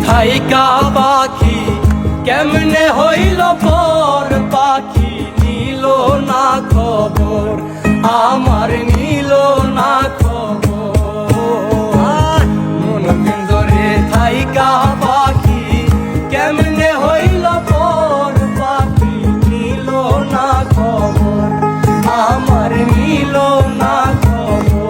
থাইকা পাখি কেমনে হইল পর, পাখি নিল না খবর, আমার নিল না খবর। মন পিঞ্জরে থাইকা পাখি কেমনে হইল পর, পাখি নিল না খবর, আমার নিল না খবর।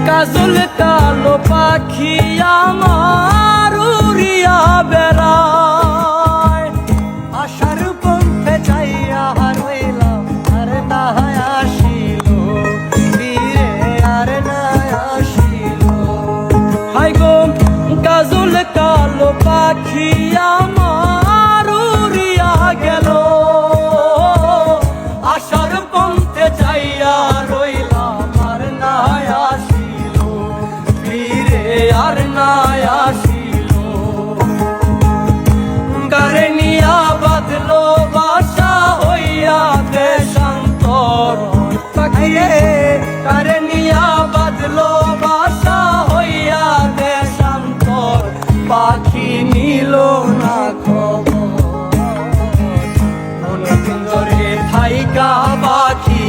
কাজল কালো পাখি আমার উড়িয়া বেড়ায়, আশার পথে যাইয়া রইলাম আর না আসিল ফিরে, আর না আসিল। হাই গো কাজল কালো পাখি আমার উড়িয়া গেল, আশার পথে যাইয়া রইলাম আর না আসিল ফিরে, আর না আসিল। কারে নিয়া বাঁধলো বাসা হইয়া দেশান্তর, কারে নিয়া বাঁধলো বাসা হইয়া দেশান্তর, পাখি নিল না খবর। মন পিঞ্জরে থাইকা পাখি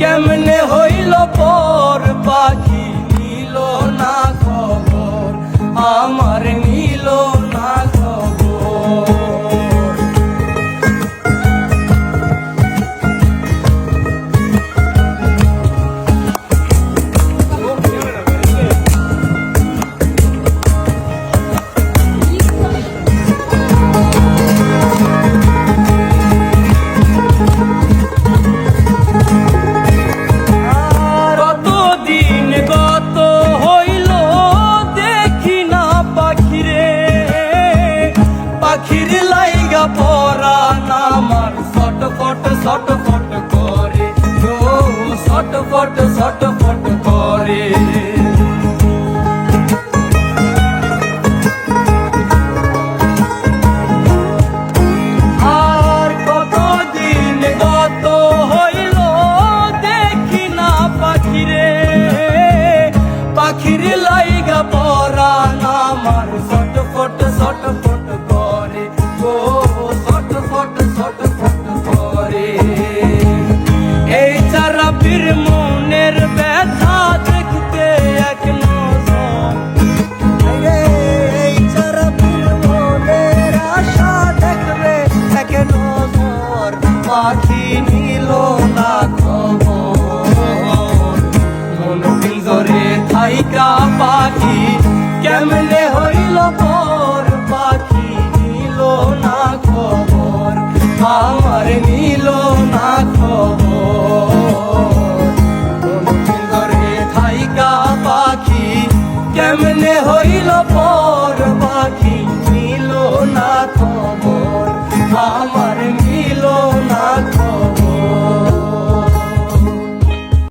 কেমনে হইল পর, পাখি নিল না খবর, আমার নিল না খবর। কতদিন গত হইল দেখি না পাখিরে, পাখির লাইগা পরাণ আমার ছটফট ছটফট করে, ও ছটফট ছটফট করে। আর কতদিন গত হইল দেখি না পাখিরে, পাখির লাইগা পরাণ আমার ছটফট ছটফট করে, ও ছটফট ছটফট করে। এই চারাপির মনের ব্যথা দেখতে এক নজর, এই চারাপির মনের আশা দেখবে এক নজর, পাখি নিল না খবর। মন পিঞ্জরে থাইকা পাখি কেমনে হইল পর, পাখি নিল না খবর, আমার নিল না খবর। মন পিঞ্জরে থাইকা পাখি কেমনে হইল পর, পাখি নিল না খবর, আমার